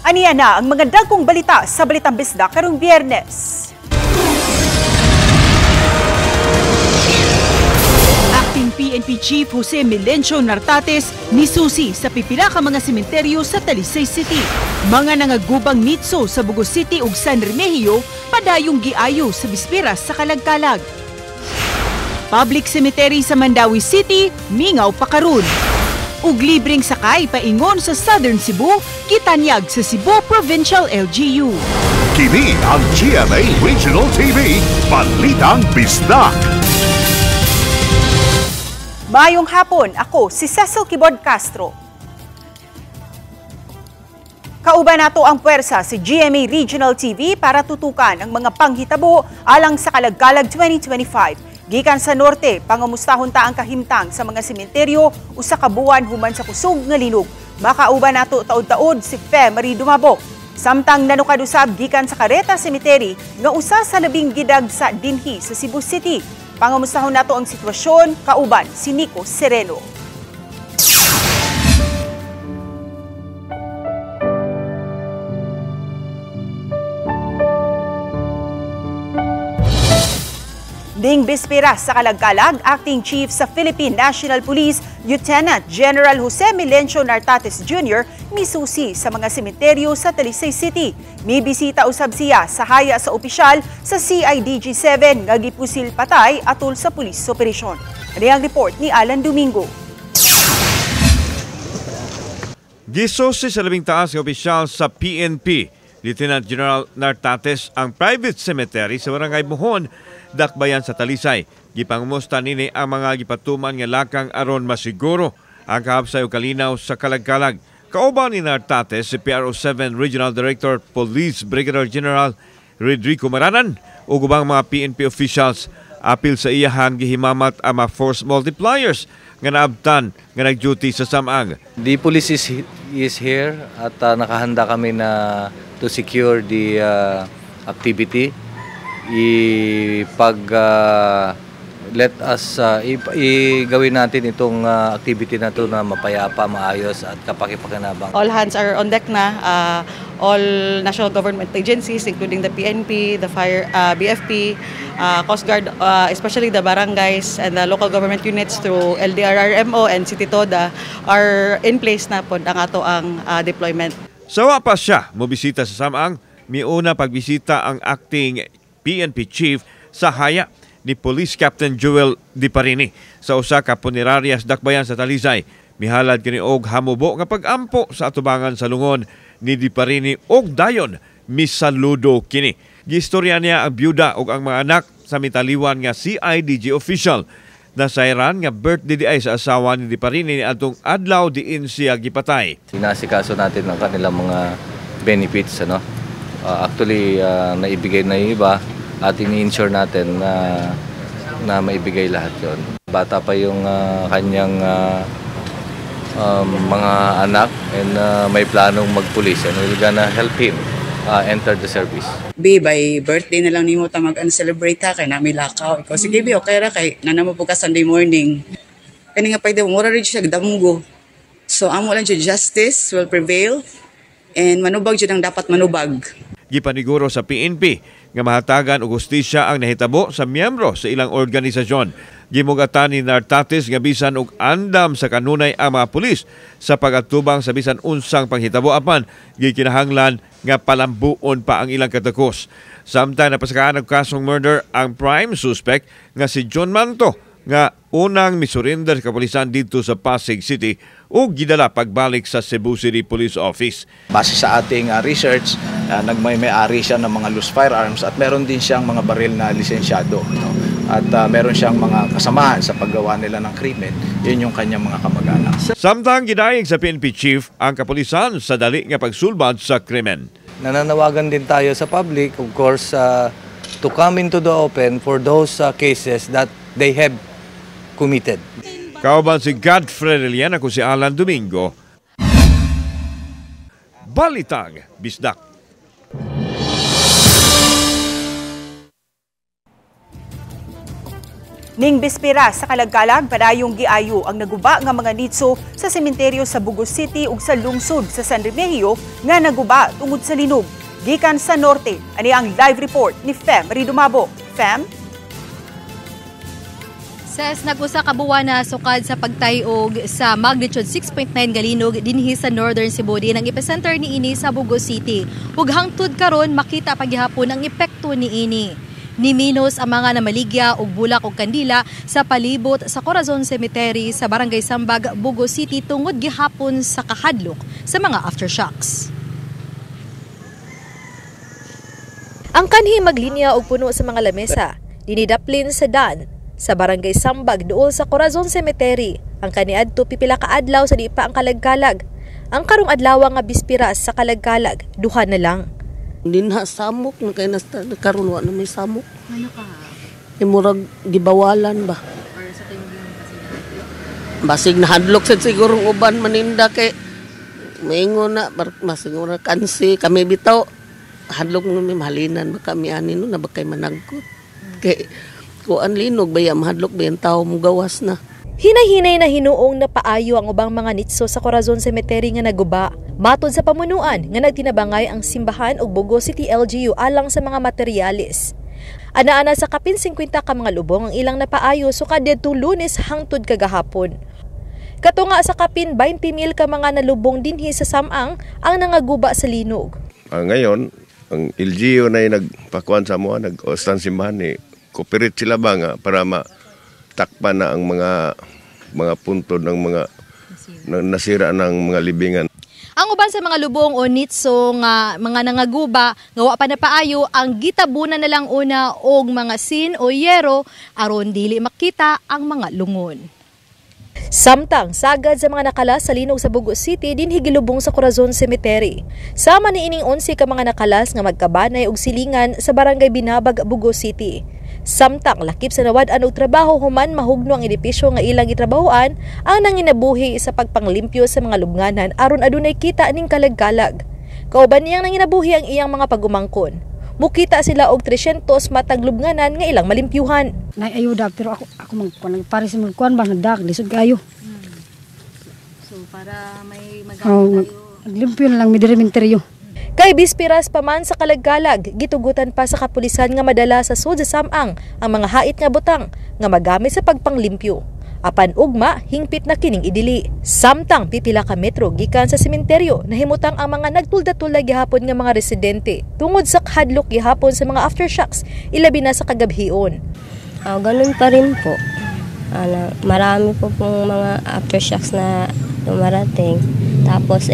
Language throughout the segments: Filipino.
Aniya na ang mga dagkong balita sa Balitang Bisdak karong Biyernes. Acting PNP Chief Jose Melencio Nartates nisusi sa pipila ka mga sementeryo sa Talisay City. Mga nangagubang nitso sa Bugos City ug San Remigio padayong giayo sa bisperas sa Kalagkalag. Public Cemetery sa Mandawi City mingaw pa karon. Ug libreng sakay paingon sa Southern Cebu gitanyag sa Cebu Provincial LGU. Kini ang GMA Regional TV Balitang Bisdak. Mayong hapon, ako si Cecil Kibod Castro. Kauban nato ang puwersa si GMA Regional TV para tutukan ang mga panghitabo alang sa Kalagkalag 2025. Gikan sa norte, pangumustahon ta ang kahimtang sa mga sementeryo o sa kabuan human sa kusog nga linog. Makauban nato taod-taod si Fe Marie Dumabok. Samtang nanukadusab gikan sa Careta Cemetery nga usa sa labing gidagsa dinhi sa Cebu City. Pangumustahon nato ang sitwasyon, kauban si Nico Sereno. Ding bispera sa Kalagkalag, Acting Chief sa Philippine National Police, Lieutenant General Jose Melencio Nartates Jr. misusi sa mga sementeryo sa Talisay City. May bisita usab siya sa haya sa opisyal sa CIDG-7 nga gipusil patay atol sa police operation. Ano ang report ni Alan Domingo? Gisusi sa labing taas ng opisyal sa PNP, Lieutenant General Nartates ang private cemetery sa Barangay Mohon, Dakbayan sa Talisay. Gipangumusta nini ang mga gipatuman nga lakang aron masiguro ang kahabsay o kalinaw sa Kalagkalag. Kauban ni Nartates si PRO7 Regional Director Police Brigadier General Rodrigo Maranan o gubang mga PNP officials. Apil sa iyahan gihimamat ang mga force multipliers nga naabtan nga nag-duty sa Samang. The police is here at nakahanda kami na to secure the activity. Let us gawin natin itong activity na ito na mapayapa, maayos at kapakipakinabang. All hands are on deck na. All national government agencies including the PNP, the Fire, BFP, Coast Guard, especially the barangays and the local government units through LDRRMO and City Toda are in place na po ang ato ang deployment. Sawa pa siya mobisita sa Samang, miuna pagbisita ang acting PNP Chief sa haya ni Police Captain Joel Diparini sa usa ka punerarias Dakbayan sa Talisay. Mihalad kini og hamubo nga pag-ampo sa atubangan sa lungon ni Diparini og dayon misaludo kini. Gistorya niya ang byuda ug ang mga anak sa mitaliwan nga CIDG official. Nasayran nga birthday di ay sa asawa ni Diparini ni atong adlaw diin siya gipatay. Sinasikaso natin ang kanilang mga benefits, ano? Actually, naibigay na yung iba at ini-insure natin na maibigay lahat yon. Bata pa yung kanyang mga anak and may planong magpulis and we're gonna help him enter the service. By birthday na lang nimo ta mag-celebrate ha kay nami lakaw. Ikaw sige bi okay ra kay nanamo po ka Sunday morning. Kani nga payde mura rin siya damgo. So amo lang jud justice will prevail and manubag jud ang dapat manubag. Gipaniguro sa PNP nga mahatagan og hustisya ang nahitabo sa miyembro sa ilang organisasyon. Gimugatan ni Nartates nga bisan og andam sa kanunay ang mga pulis sa pagatubang sa bisan unsang panghitabo apan gikinahanglan nga palambuon pa ang ilang katakos. Samtang napasakaan og kasong murder ang prime suspect nga si John Manto nga unang misurrender sa kapulisan dito sa Pasig City o gidala pagbalik sa Cebu City Police Office. Base sa ating research, nagmay-ari siya ng mga loose firearms at meron din siyang mga baril na lisensyado. No? At meron siyang mga kasamahan sa paggawa nila ng krimen. Yun yung kanyang mga kamag-anak. Samtang gidayeg sa PNP Chief ang kapulisan sa dali nga pagsulbad sa krimen. Nananawagan din tayo sa public, of course, to come into the open for those cases that they have committed. Kauban si Godfrey Relian, ako si Alan Domingo. Balitang Bisdak. Ning bispera sa kalagkalag padayong giayo ang naguba nga mga nitso sa sementeryo sa Bugos City ug sa lungsod sa San Remigio nga naguba tungod sa linog. Gikan sa norte, ani ang live report ni Fem Ridumabo. Fem? Ses nag-usa ka buwan na sukad sa pagtayog sa magnitude 6.9 galinog dinhi sa Northern Cebu din ang epicenter ni ini sa Bugos City. Ug hangtod karon makita paghihapon ang epekto ni ini. Niminos ang mga namaligya og bulak og kandila sa palibot sa Corazon Cemetery sa Barangay Sambag, Bugos City tungod gihapon sa kahadlok sa mga aftershocks. Ang kanhi maglinya og puno sa mga lamesa dinidaplin sa Dan sa Barangay Sambag duol sa Corazon Cemetery. Ang kaniadto pipila ka adlaw sa di pa ang kalagkalag. Ang karong adlaw nga bispira sa kalagkalag duha na lang. Dinha samok na kay karon wa na may samok. Ano ka? Imurag gibawalan ba? Or sa tingin mo Basig na hadlok sad siguro uban maninda kay maingon na masig na kansi kami bitaw hadlok no may mahalinan ba kami ani no na ba kay managkot. Kay kuan linog ba ya mahadlok ba yung tao mo gawas na. Hinay-hinay na hinuong na paayo ang ubang mga nitso sa Corazon Cemetery nga naguba. Matod sa pamunuan nga nagtinabangay ang simbahan ug Bugos City LGU alang sa mga materyales. Ana-ana sa kapin 50 ka mga lubong ang ilang napaayo sukad didtong Lunes hangtod kagahapon. Katunga sa kapin 20,000 ka mga nalubong dinhi sa Samang ang nangaguba sa linog. Ngayon, ang LGU na nagpakuan sa mga nag-ostan simbahan ni cooperate sila ba nga para matakpan na ang mga punto ng mga nasira ng mga libingan. Ang uban sa mga lubong o nitso nga mga nangaguba nga wa pa napaayo ang gitabunan na lang una og mga sin o yero aron dili makita ang mga lungon. Samtang sagad sa mga nakalas sa linog sa Bugos City dinhi gilubong sa Corazon Cemetery. Sama ni ining 11 ka mga nakalas nga magkabanay og silingan sa Barangay Binabag, Bugos City. Samtang lakip sa nawad-an og trabaho human mahugno ang edipisyo nga ilang gitrabahoan ang nanginabuhi sa pagpanglimpyo sa mga lubnganan aron adunay kita ning kalagkalag. Kauban niyang nanginabuhi ang iyang mga pagumangkon. Mukita sila og 300 matag lubnganan nga ilang malimpyuhan. Nay ayuda pero ako magkuan sa magkuan ba nadak lisod kayo. So para may magamit tayo. Naglimpyo na lang mi diri minteryo. Kay bispiras pa man sa kalagkalag, gitugutan pa sa kapulisan nga madala sa sud sa Samang ang mga hait nga butang nga magamit sa pagpanglimpyo. Apan ugma, hingpit na kining idili. Samtang pipila ka metro gikan sa sementeryo nahimutang ang mga nagtulda-tulda gihapon nga mga residente tungod sa hadlok gihapon sa mga aftershocks ilabi na sa kagabhion. Ganun pa rin po. Marami po pong mga aftershocks na dumarating. Tapos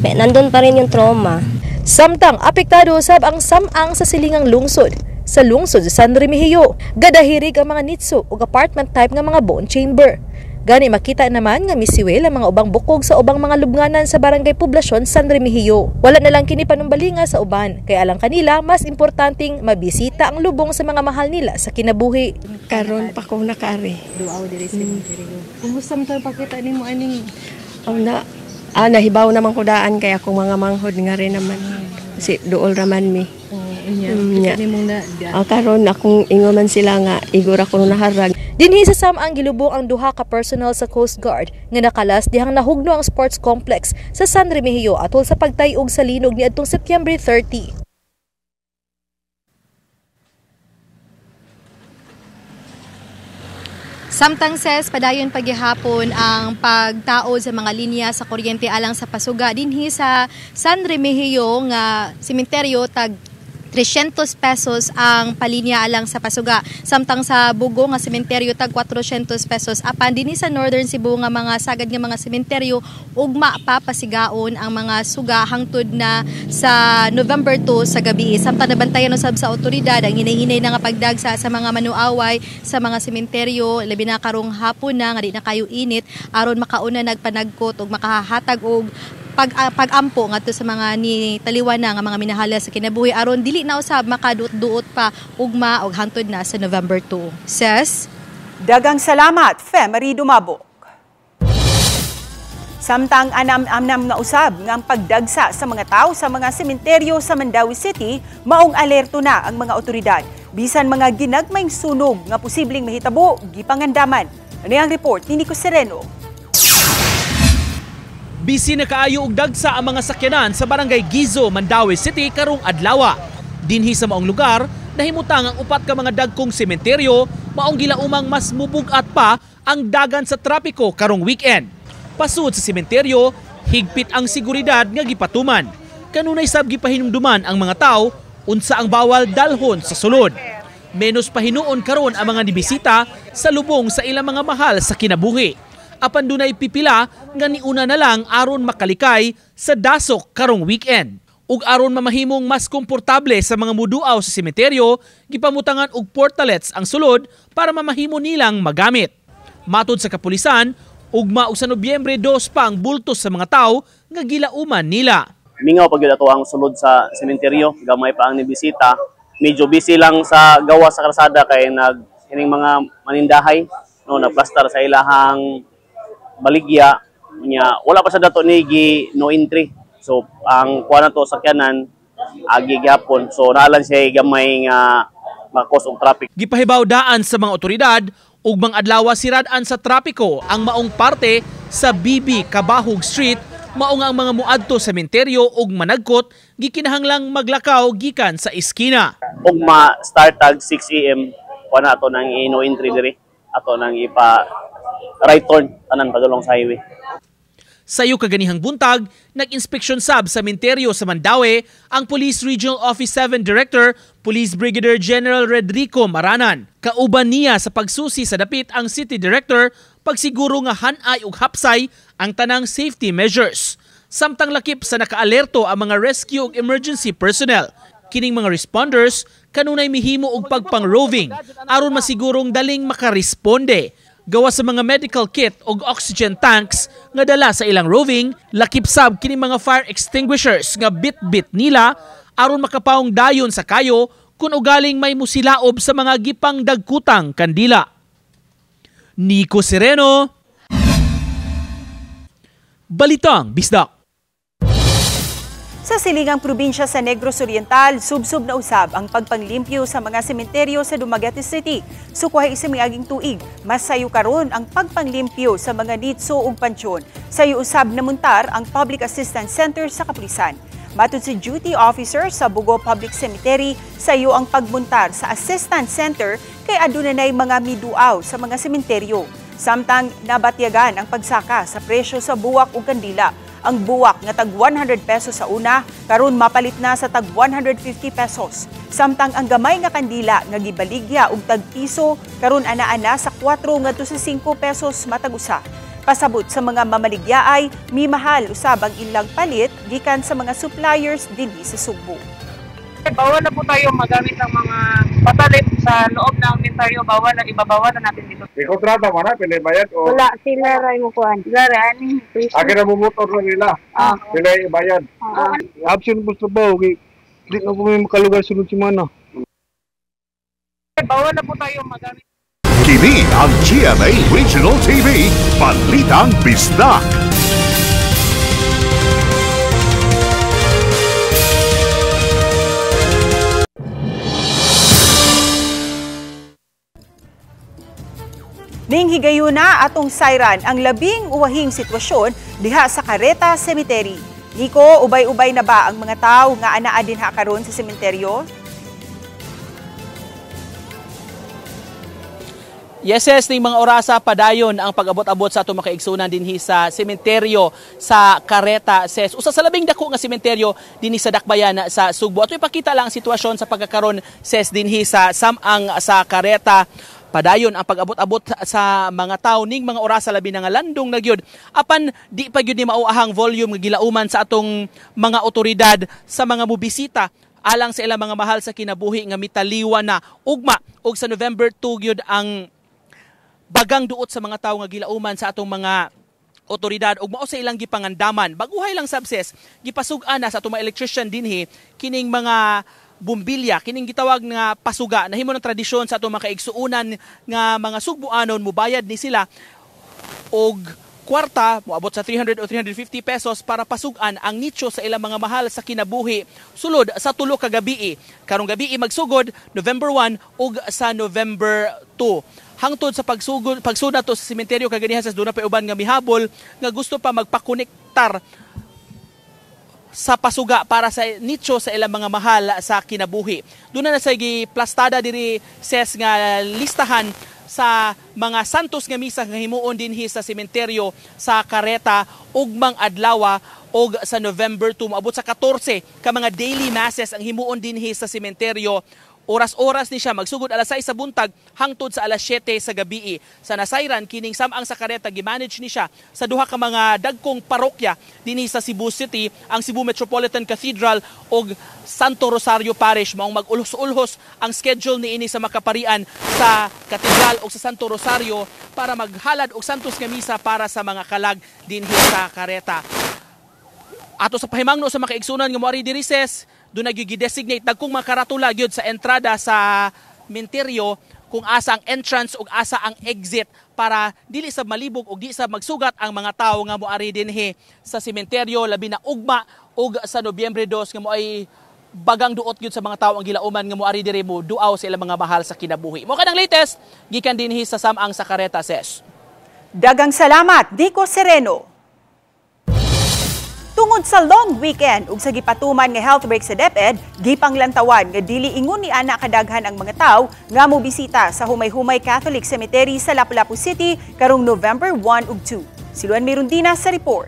nandun pa rin yung trauma. Samtang apektado usab ang Samang sa silingang lungsod. Sa lungsod sa San Remigio, gadahirig ang mga nitso ug apartment type nga mga bone chamber. Gani makita naman nga misiwel ang mga ubang bukog sa ubang mga lubnganan sa Barangay Poblasyon San Remigio. Wala na lang kini panumbalinga sa uban, kaya alang kanila mas importanteng mabisita ang lubong sa mga mahal nila sa kinabuhi. Karon pa ko nakari. Duaw diri sa Remigio. Kumusta man pakita nimo aning nahibaw naman ko daan kaya akong mga manghod nga rin naman. Kasi dool raman mi. Karon akong ingoman sila nga igor ako naharag. Dinhi sa Samang gilubong ang duha ka personnel sa Coast Guard nga nakalas dihang nahugno ang sports complex sa San Remigio atol sa pagtayog sa linog niadtong Setyembre 30. Samtang ses padayon paghihapon ang pagtaod sa mga linya sa kuryente alang sa pasuga dinhi sa San Remigio nga sementeryo tag 300 pesos ang palinya alang sa pasuga. Samtang sa Bugo nga sementeryo tag 400 pesos. Apan dinhi sa Northern Cebu nga mga sagad nga mga sementeryo ugma pa pasigaon ang mga suga hangtod na sa November 2 sa gabi. Samtang nabantayan usab sa otoridad ang hinay-hinay na nga pagdagsa sa mga manuaway sa mga sementeryo labi na karong hapon na nga di na kayo init aron makauna nagpanagkot ug makahatag og pag-ampo ngadto sa mga ni taliwana nga mga minahala sa kinabuhi aron dili na usab makaduot-duot pa ugma og hangtod na sa November 2. Ses, dagang salamat Fem Ridumabo. Samtang anam-anam nga usab nga ang pagdagsa sa mga tao sa mga sementeryo sa Mandawi City, maong alerto na ang mga otoridad. Bisan mga ginagmayng sunog nga posibleng mahitabo, gipangandaman. Ano ang report ni Nico Sereno? Bisi na kaayo og dagsa ang mga sakyanan sa barangay Gizo, Mandaue City karong adlaw. Dinhi sa maong lugar, nahimutang ang upat ka mga dagkong sementeryo, maong gilaumang mas mubugat pa ang dagan sa trapiko karong weekend. Pasud sa sementeryo, higpit ang seguridad nga gipatuman. Kanunay sab gipahinumduman ang mga tao unsa ang bawal dalhon sa sulod. Menos pahinuon karon ang mga nibisita sa lubong sa ilang mga mahal sa kinabuhi. Apan dunay pipila nga niuna na lang aron makalikay sa dasok karong weekend. Ug aron mamahimong mas komportable sa mga muduaw sa sementeryo, gipamutangan og portalets ang sulod para mamahimo nilang magamit. Matod sa kapulisan, ugma og sa Nobyembre 2 pa ang bultos sa mga tao nga gilauman nila. Mingaw pag ato ang sulod sa sementeryo, gamay pa ang nibisita. Medyo busy lang sa gawa sa kalsada kay hining mga manindahay no naplastar sa ilahang baligya nya wala pa sa dato ni no entry. So ang kuha na to sakyanan agi gyapon. So naalan siya gamay nga makos og traffic. Gipahibaw daan sa mga otoridad ug mga adlaw sirad-an sa trapiko ang maong parte sa BB Kabahog Street mao nga ang mga muadto sa sementeryo ug managkot gikinahanglang maglakaw gikan sa eskina. Ug ma-start tag 6 AM kuha na ato nang no entry diri ato nang ipa right turn tanan padulong sa highway. Sayo kaganihang buntag, nag-inspeksyon sab sa sementeryo sa Mandaue ang Police Regional Office 7 Director, Police Brigadier General Redrico Maranan. Kauban niya sa pagsusi sa dapit ang City Director, pagsiguro nga hanay ug hapsay ang tanang safety measures. Samtang lakip sa nakaalerto ang mga rescue ug emergency personnel. Kining mga responders kanunay mihimo og pagpang-roving aron masigurong daling makaresponde. Gawa sa mga medical kit o oxygen tanks nga dala sa ilang roving, lakip sab kini mga fire extinguishers nga bit-bit nila aron makapaong dayon sa kayo kung ugaling may musilaob sa mga gipang dagkutang kandila. Nico Sereno, Balitang Bisdak. Sa silingang probinsya sa Negros Oriental, subsub na usab ang pagpanglimpyo sa mga sementeryo sa Dumaguete City. Sukuhay isa miaging tuig, mas sayo karon ang pagpanglimpyo sa mga nitso ug pansyon. Sayo usab na muntar ang Public Assistance Center sa kapulisan. Matod si duty officer sa Bugo Public Cemetery, sayo ang pagmuntar sa Assistance Center kay adunay mga miduaw sa mga sementeryo. Samtang nabatyagan ang pagsaka sa presyo sa buwak ug kandila. Ang buwak nga tag 100 pesos sa una, karon mapalit na sa tag 150 pesos. Samtang ang gamay nga kandila nga gibaligya og tag piso, karon ana-ana sa 4 ngadto sa 5 pesos matag usa. Pasabot sa mga mamaligyaay, mimahal usab ang ilang palit gikan sa mga suppliers dinhi sa Sugbo. Bawal na po tayo magamit ng mga patalit sa loob ng inventaryo. Ibabawal na natin dito. May kontrata mo na, pinibayad o? Wala, sila ray mo kuhan. Sila ray, ani? Akin na bumotor na nila. Sila ibayad. Absent mo sa bawo, hindi na po may makalugar sunod si Mana. Bawal na po tayo magamit. Kini ang GMA Regional TV, Balitang Bisdak. Ning higayuna atong sayran ang labing uwahing sitwasyon diha sa Carreta Cemetery. Nico, ubay-ubay na ba ang mga tao nga anaa dinha karon sa sementeryo? Yes, ning mga orasa padayon ang pag-abot-abot sa atong makaigsunan dinhi sa sementeryo sa Carreta, ses. Usa sa labing dako nga sementeryo dinhi sa Dakbayan sa Sugbo. Ato ipakita lang ang sitwasyon sa pagkakaron ses dinhi sa Samang sa Carreta. Padayon ang pag-abot-abot sa mga tao ning mga orasa labi na nga landong na gyud. Apan di pa gyud ni mauahang volume nga gilauman sa atong mga otoridad sa mga mobisita alang sa ilang mga mahal sa kinabuhi nga mitaliwan na ugma og sa November 2 gyud ang bagang duot sa mga tao nga gilauman sa atong mga otoridad ug mao sa ilang gipangandaman. Baguhay lang sabses gipasug-an na sa atong mga electrician dinhi kining mga bumbilya, kining gitawag nga pasuga, nahimo ng tradisyon sa atong mga kaigsuunan nga mga Sugbuanon, mubayad ni sila og kwarta, moabot sa 300 o 350 pesos para pasugan ang nicho sa ilang mga mahal sa kinabuhi sulod sa tulo ka gabi. Karong gabi magsugod November 1 ug sa November 2. Hangtod sa pagsuna to sa sementeryo kaganihan sa doon na pa uban nga mihabol nga gusto pa magpakonektar sa pasuga para sa nicho sa ilang mga mahal sa kinabuhi. Doon na sa plastada diri ses nga listahan sa mga santos nga misa nga himuon dinhi sa sementeryo sa Carreta ugmang adlaw og sa November 2 moabot sa 14 ka mga daily masses ang himuon dinhi sa sementeryo. Oras-oras ni siya magsugod alas 6 sa buntag hangtod sa alas 7 sa gabi. Sa nasayran kining samang sa Carreta gimanage ni siya sa duha ka mga dagkong parokya dinhi sa Cebu City, ang Cebu Metropolitan Cathedral ug Santo Rosario Parish. Maong mag-ulhos-ulhos ang schedule niini sa makaparian sa Cathedral ug sa Santo Rosario para maghalad og santos nga misa para sa mga kalag dinhi sa Carreta. Ato sa pahimangno sa makaigsunan nga moari diri ses, doon nag-designate dagkong mga karatula gyud sa entrada sa menteryo kung asa ang entrance ug asa ang exit para dili sa malibog ug di sa magsugat ang mga tawo nga moari dinhi sa sementeryo labi na ugma ug sa Nobyembre 2 nga moay bagang duot gyud sa mga tawo ang gilauman nga moari diri mo duaw sa ilang mga mahal sa kinabuhi. Mo kanang latest gikan dinhi sa samang sa Carreta ses. Dagang salamat, Dico Sereno. Tungod sa long weekend ug sa gipatuman nga health break sa DepEd, gipanglantawan nga dili ingon ni ana kadaghan ang mga tawo nga mobisita sa Humay-Humay Catholic Cemetery sa Lapu-Lapu City karong November 1 ug 2. Si Luan Mirundina sa report.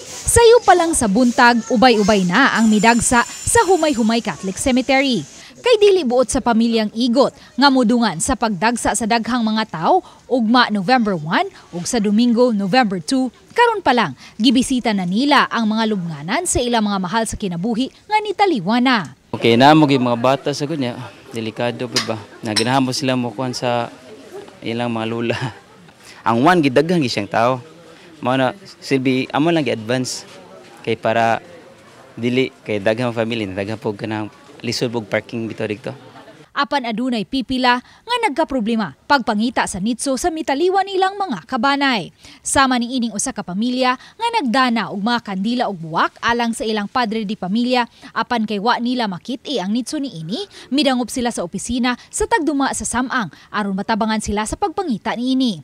Sayo pa lang sa buntag, ubay-ubay na ang midagsa sa Humay-Humay Catholic Cemetery. Kay dili buot sa pamilyang Igot nga mudungan sa pagdagsa sa daghang mga tawo ugma November 1 ug sa Domingo November 2 karon pa lang gibisita na nila ang mga lubnganan sa ilang mga mahal sa kinabuhi nga nitaliwan na. Okay na mo gyud mga bata sa gunya, delikado pud ba. Naginahamo sila mo kuan sa ilang mga lula. Ang one gidaghan gi siyang tao. Mao na silbi amo lang gi-advance kay para dili kay daghang family daghang pug kanang lisod og parking bitaw dito. Apan adunay pipila nga nagkaproblema pagpangita sa nitso sa mitaliwan nilang mga kabanay. Sama ni ining usa ka pamilya nga nagdana og mga kandila og buwak alang sa ilang padre di pamilya apan kay wa nila makit-i ang nitso niini, midangop sila sa opisina sa tagduma sa samang aron matabangan sila sa pagpangita niini.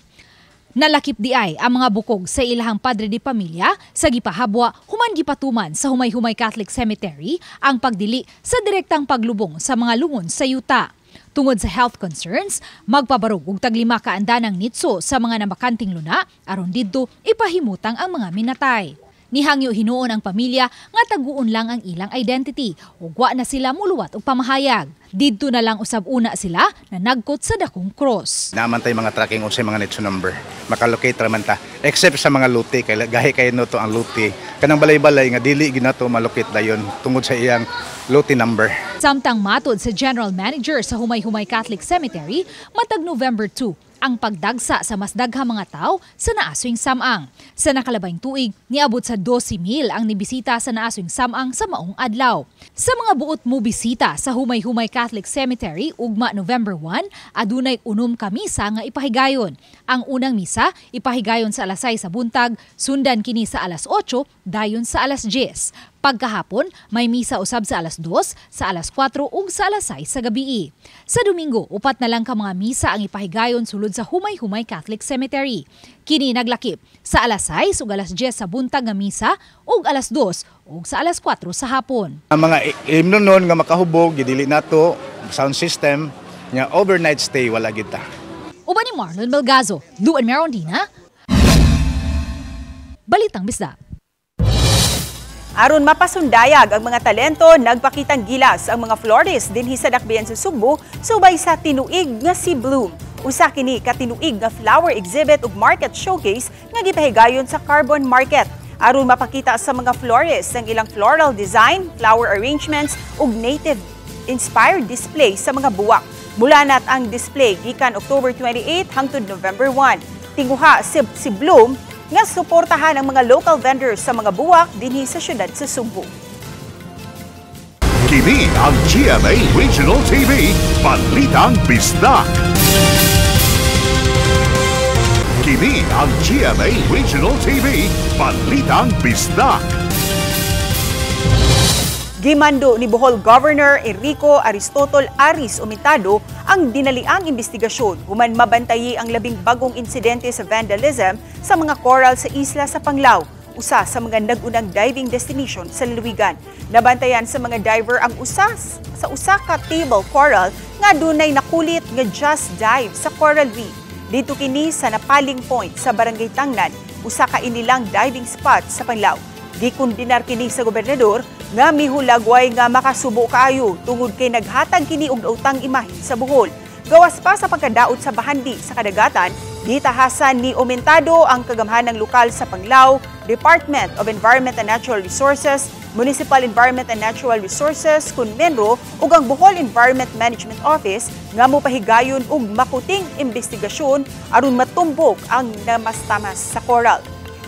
Nalakip di ay ang mga bukog sa ilahang padre di pamilya sa gipahabwa human gipatuman sa Humay-Humay Catholic Cemetery ang pagdili sa direktang paglubong sa mga lungon sa yuta. Tungod sa health concerns, magpabarog og taglima ka andanang nitso sa mga namakanting luna aron didto ipahimutang ang mga minatay. Nihangyo hinuon ang pamilya nga taguon lang ang ilang identity ug wa na sila muluwat og pamahayag. Didto na lang usab una sila na nagkot sa dakong cross. Naman tay mga tracking unsay mga nitso number. Makalocate ra man ta except sa mga luti kay gahi kay no to ang luti. Kanang balay-balay nga dili ginato malocate dayon tungod sa iyang luti number. Samtang matod sa General Manager sa Humay-Humay Catholic Cemetery, matag November 2 ang pagdagsa sa mas daghang mga tao sa naaswing samang. Sa nakalabayng tuig, niabot sa 12,000 ang nibisita sa naaswing samang sa maong adlaw. Sa mga buot mo bisita sa Humay-Humay Catholic Cemetery ugma November 1, adunay 6 ka misa nga ipahigayon. Ang unang misa ipahigayon sa alas 6 sa buntag, sundan kini sa alas 8, dayon sa alas 10. Pagkahapon, may misa usab sa alas 2, sa alas 4 ug sa alas 6 sa gabi. Sa Domingo, 4 na lang ka mga misa ang ipahigayon sulod sa Humay-Humay Catholic Cemetery. Kini naglakip sa alas 6 ug alas 10 sa buntag nga misa ug alas 2 ug sa alas 4 sa hapon. Ang mga himno nun nga makahubog gidili nato sound system nya overnight stay wala gid ta. Uban ni Marlon Melgazo, Luan Mirundina. Balitang Bisda. Aron mapasundayag ang mga talento, nagpakitang gilas ang mga florist dinhi sa dakbayan sa Sugbo subay sa tinuig nga si Bloom. Usa kini ka tinuig nga flower exhibit ug market showcase nga gipahigayon sa Carbon Market. Aron mapakita sa mga florist ang ilang floral design, flower arrangements ug native inspired display sa mga buwak. Mulanat ang display gikan October 28 hangtod November 1. Tinguha si Bloom nga suportahan ang mga local vendors sa mga buwak dinhi sa syudad sa Sugbo. Kini ang GMA Regional TV, Balitang Bisdak. Kini ang GMA Regional TV, Balitang Bisdak. Gimando ni Bohol Governor Enrico Aristotol Aris Umitado ang dinaliang investigasyon human mabantayi ang labing bagong insidente sa vandalism sa mga coral sa isla sa Panglao, usa sa mga nag-unang diving destination sa lalawigan. Nabantayan sa mga diver ang usa ka table coral nga dunay nakulit nga just dive sa coral reef. Dito kini sa Napaling Point sa Barangay Tangnan, usa ka inilang diving spot sa Panglao. Gikondinar kini sa gobernador nga mihulagway nga makasubo kaayo tungod kay naghatag kini og utang imahe sa Bohol. Gawas pa sa pagkadaot sa bahandi sa kadagatan, gitahasan ni Umitado ang kagamhanang lokal sa Panglao, Department of Environment and Natural Resources, Municipal Environment and Natural Resources, Kunmenro ug ang Bohol Environment Management Office nga mopahigayon og makuting investigasyon aron matumbok ang namastamas sa coral.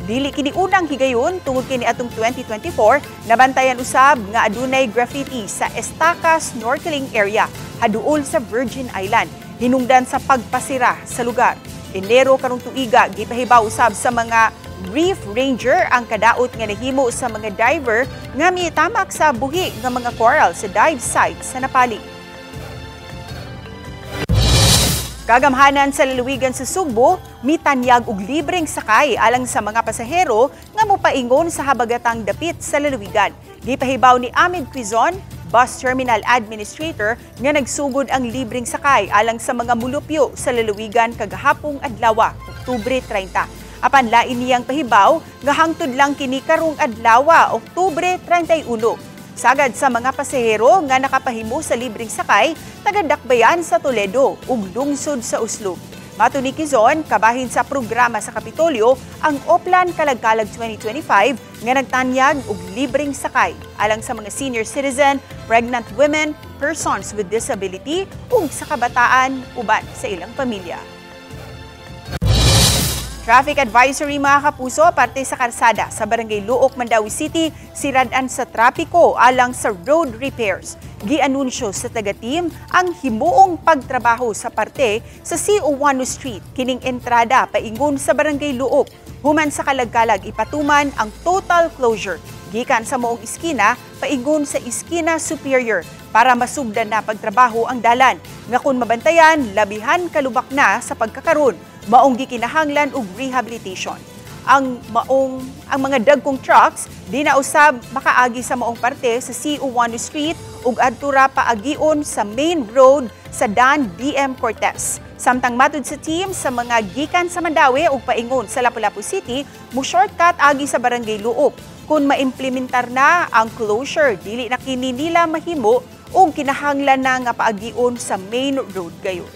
Dili kini unang higayon tungod kini atong 2024 nabantayan usab nga adunay graffiti sa Estaca snorkeling area haduol sa Virgin Island hinungdan sa pagpasira sa lugar. Enero karong tuiga gipahibaw usab sa mga reef ranger ang kadaot nga nahimo sa mga diver nga mitamak sa buhi nga mga coral sa dive site sa Napaling. Kagamhanan sa lalawigan sa Sugbo, mitanyag og libreng sakay alang sa mga pasahero nga mopaingon sa habagatang dapit sa lalawigan. Gipahibaw ni Amid Quizon, Bus Terminal Administrator, nga nagsugod ang libreng sakay alang sa mga mulupyo sa lalawigan kagahapong adlaw, Oktubre 30. Apan lain niyang pahibaw nga hangtod lang kini karong adlaw, Oktubre 31. Sagad sa mga pasahero nga nakapahimo sa libreng sakay, taga-Dakbayan sa Toledo ug lungsod sa Uslo. Mato ni Quizon, kabahin sa programa sa Kapitolyo, ang Oplan Kalagkalag 2025 nga nagtanyag og libreng sakay alang sa mga senior citizen, pregnant women, persons with disability ug sa kabataan uban sa ilang pamilya. Traffic advisory mga kapuso, parte sa karsada sa Barangay Luok, Mandawi City, siradan sa trapiko alang sa road repairs. Gianunsyo sa taga-team ang himuong pagtrabaho sa parte sa CO1 Street, kining entrada paingon sa Barangay Luok. Human sa Kalagkalag ipatuman ang total closure gikan sa moong iskina paingon sa iskina superior para masugdan na pagtrabaho ang dalan. Nga kun mabantayan, labihan kalubak na sa pagkakaroon, maong gikinahanglan og rehabilitation. Ang mga dagkong trucks di na usab makaagi sa maong parte sa CO1 Street ug adtura paagion sa main road sa Dan BM Cortez. Samtang matud sa team sa mga gikan sa Mandawi ug paingon sa Lapu-Lapu City, mo shortcut agi sa Barangay Luok. Kung maimplementar na ang closure, dili na kini nila mahimo ug kinahanglan na nga paagion sa main road gayon.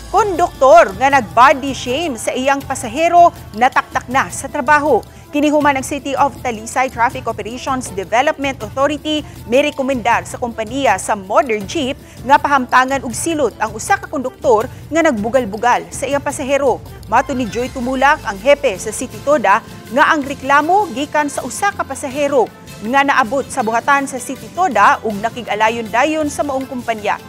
Konduktor nga nag-body shame sa iyang pasahero nataktak na sa trabaho. Kinihuman ng City of Talisay Traffic Operations Development Authority may rekomendar sa kompanya sa Modern Jeep nga pahamtangan og silot ang usa ka konduktor nga nagbugal-bugal sa iyang pasahero. Mato ni Joy Tumulak, ang hepe sa City Toda, nga ang reklamo gikan sa usa ka pasahero nga naabot sa buhatan sa City Toda ug nakig-alayon-dayon sa maong kumpanya.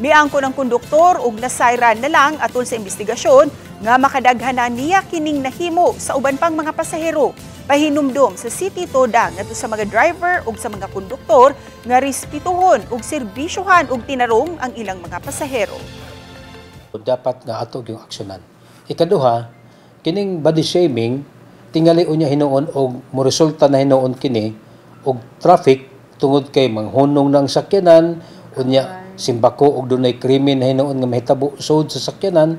Miangko ng konduktor ug nasayran na lang atol sa investigasyon nga makadaghanan niya kining nahimo sa uban pang mga pasahero. Pahinumdom sa City Toda ngadto sa mga driver ug sa mga konduktor nga respetuhon ug serbisyohan ug tinarong ang ilang mga pasahero. Dapat nga atog yung aksyonan. Ikaduha, kining body shaming tingali unya hinuon og moresulta na hinuon kini og traffic tungod kay manghunong ng sakyanan unya simbako og dunay krimen na hinuon nga mahitabo sud sa sakyanan.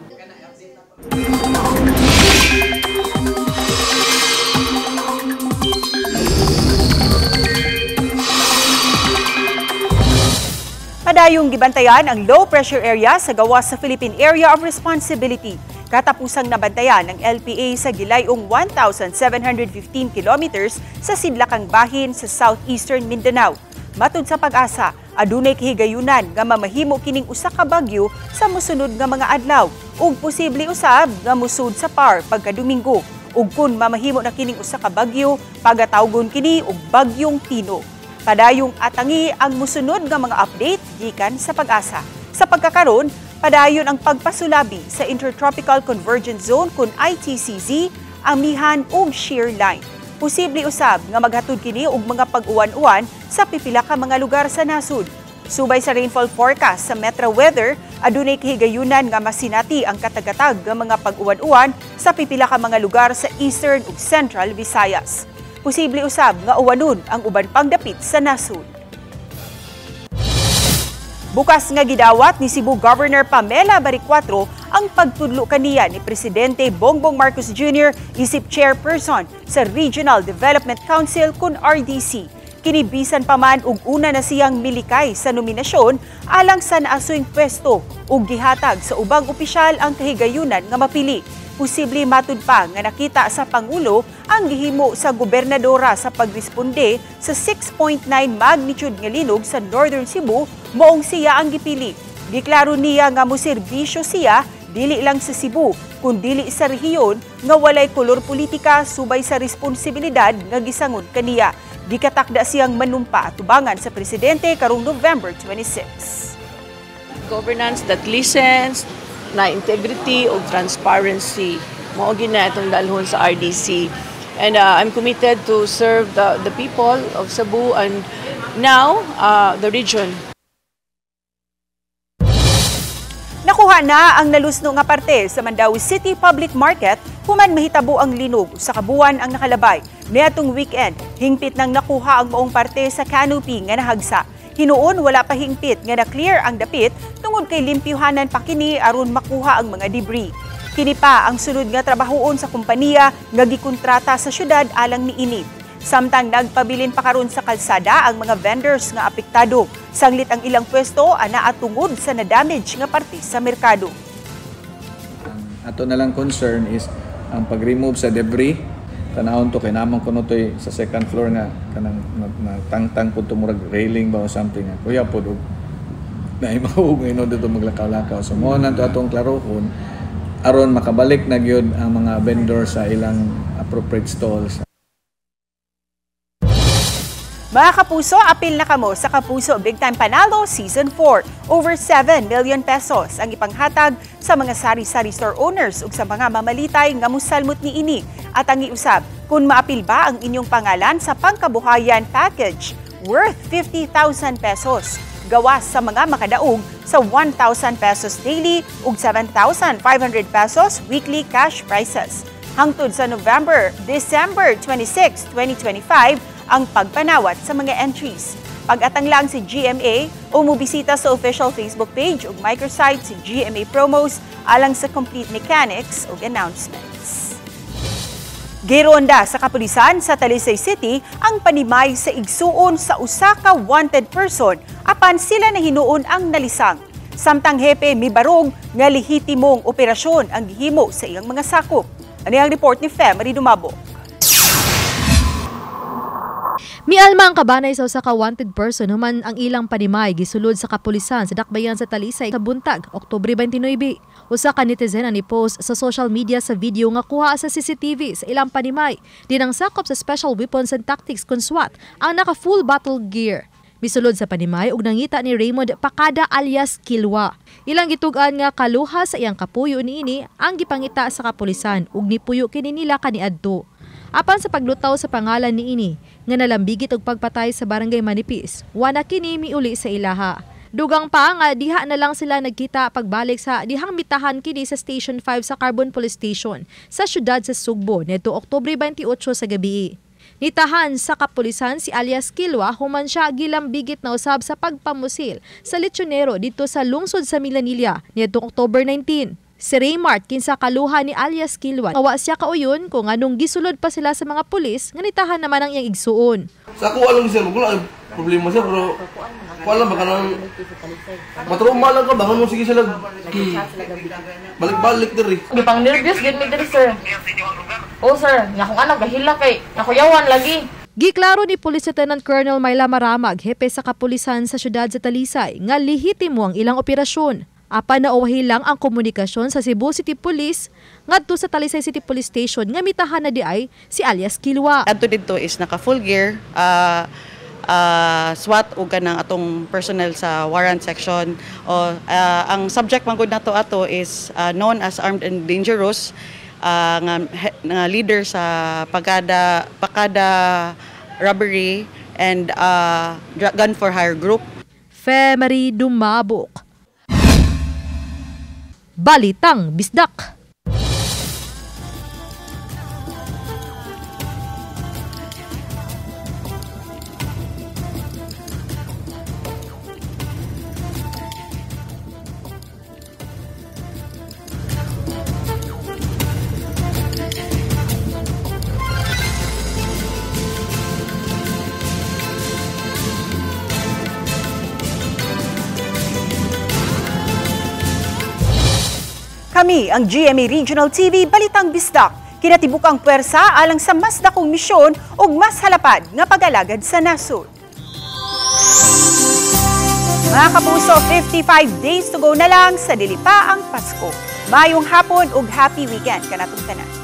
Padayong gibantayan ang low pressure area sa gawas sa Philippine Area of Responsibility. Katapusang nabantayan ng LPA sa gilayong 1,715 kilometers sa Sidlakang Bahin sa southeastern Mindanao. Matud sa Pag-asa, adunay kahigayunan nga mamahimo kining usa ka bagyo sa mosunod nga mga adlaw ug posible usab nga musud sa PAR pagka-Domingo. Ug kun mamahimo na kining usa ka bagyo, pagatawgon kini og bagyong Tino. Padayong atangi ang mosunod nga mga update gikan sa Pag-asa. Sa pagkakaron, Padayon ang pagpasulabi sa Intertropical Convergence Zone kun ITCZ, amihan ug shear line. Posible usab nga maghatod kini og mga pag-uwan-uwan sa pipila ka mga lugar sa nasud. Subay sa rainfall forecast sa Metro Weather, adunay kahigayunan nga masinati ang katagatag nga mga pag-uwan-uwan sa pipila ka mga lugar sa Eastern ug Central Visayas. Posible usab nga uwanon ang uban pang dapit sa nasud. Bukas nga gidawat ni Cebu Governor Pamela Baricuatro ang pagtudlo kaniya ni Presidente Bongbong Marcos Jr. isip chairperson sa Regional Development Council kun RDC. Kinibisan pa man og una na siyang milikay sa nominasyon alang sa naasoyng pwesto ug gihatag sa ubang opisyal ang kahigayunan nga mapili. Posible matud pa nga nakita sa Pangulo ang gihimo sa gobernadora sa pagresponde sa 6.9 magnitude nga linog sa Northern Cebu moong siya ang gipili. Giklaro niya nga moserbisyo siya dili lang sa Cebu kundi sa rehiyon nga walay kolor politika subay sa responsibilidad nga gisangon kaniya. Gikatakda siyang manumpa atubangan sa presidente karong November 26. Governance that listens, na integrity o transparency. Mao gina itong dalhon sa RDC. And I'm committed to serve the people of Cebu and now the region. Nakuha na ang nalusno nga parte sa Mandaue City Public Market human mahitabo ang linog sa kabuan ang nakalabay. Niadtong weekend, hingpit nang nakuha ang maong parte sa canopy nga nahagsa. Hinuon wala pa hingpit nga na-clear ang dapit tungod kay limpyuhanan pa kini aron makuha ang mga debris. Kini pa ang sunod nga trabahoon sa kompanya nga gikontrata sa syudad alang niini. Samtang nagpabilin pa karon sa kalsada ang mga vendors nga apektado. Sanglit ang ilang pwesto ana atungod sa na-damage nga parte sa merkado. Ato na lang concern is ang pag-remove sa debris. Tanahon to kay namang kuno toy sa second floor nga kanang tangtang pud murag railing ba o something. Kuya pod og naay maug ino dito maglakaw-lakaw. So mo na to atong klarohon aron makabalik na gyud ang mga vendor sa ilang appropriate stalls. Mga kapuso, apil na kamo sa Kapuso Big Time Panalo Season 4. Over 7 million pesos ang ipanghatag sa mga sari-sari store owners ug sa mga mamalitay nga musalmot niini. At ang iusab, kung maapil ba ang inyong pangalan sa pangkabuhayan package worth 50,000 pesos. Gawas sa mga makadaog sa 1,000 pesos daily ug 7,500 pesos weekly cash prices. Hangtod sa December 26, 2025, ang pagpanawat sa mga entries. Pag-atang lang si GMA o mubisita sa official Facebook page ug microsite si GMA Promos alang sa complete mechanics ug announcements. Gironda sa kapulisan sa Talisay City ang panimay sa igsuon sa usa ka wanted person apan sila nahinuon ang nalisang. Samtang hepe mibarog nga lehitimong operasyon ang gihimo sa iyang mga sakop. Ano ang report ni Fem Marie Dumabo? Mialma ang kabanay sa usa ka wanted person human ang ilang panimay gisulod sa kapulisan sa dakbayan sa Talisay sa buntag, Oktubre 29. Usa ka netizen ang i-post sa social media sa video nga kuha sa CCTV sa ilang panimay. Dinang sakop sa Special Weapons and Tactics kun SWAT ang naka full battle gear. Misulod sa panimay ug nangita ni Raymond Pacada alias Kilwa. Ilang gitugan nga kaluha sa iyang kapuyo niini ang gipangita sa kapulisan ug nipuyo kini nila kaniadto. Apan sa paglutaw sa pangalan niini nga nalambigit og pagpatay sa barangay Manipis, wala kini miuli sa ilaha. Dugang pa nga diha na lang sila nagkita pagbalik sa dihang mitahan kini sa Station 5 sa Carbon Police Station sa syudad sa Sugbo nito Oktubre 28 sa gabi. Nitahan sa kapulisan si alias Kilwa human siya gilambigit na usab sa pagpamusil sa lechonero dito sa lungsod sa Milanilla nito October 19. Si Raymart kinsa kaluha ni alias Kilwa awa siya kauyon kung anong gisulod pa sila sa mga pulis nga nitahan naman ang iyang igsuon. Sa ako alam sir, wala problema sir pero wala ba kanang matrauma lang ka ba mo sige sila balik-balik diri. Gipang nervous gid mi diri sir. Oh sir, nakong anak gahila kay nakuyawan lagi. Giklaro ni Police Lieutenant Colonel Myla Maramag, hepe sa kapulisan sa syudad sa Talisay, nga lehitimo ang ilang operasyon. Apan nauwahi lang ang komunikasyon sa Cebu City Police ngadto sa Talisay City Police Station nga mitahan na di ay si alias Kilwa. Adto dito is naka full gear, SWAT o kanang atong personnel sa warrant section. O ang subject man gud nato ato is known as armed and dangerous, nga leader sa pagkada robbery and gun for hire group. Femari Dumabok. Balitang Bisdak. Kami ang GMA Regional TV Balitang Bisdak. Kinatibukang puwersa alang sa mas dakong misyon ug mas halapad nga pag-alagad sa nasod. Mga kapuso, 55 days to go na lang sa dili pa ang Pasko. Mayong hapon ug happy weekend kanatong tanan.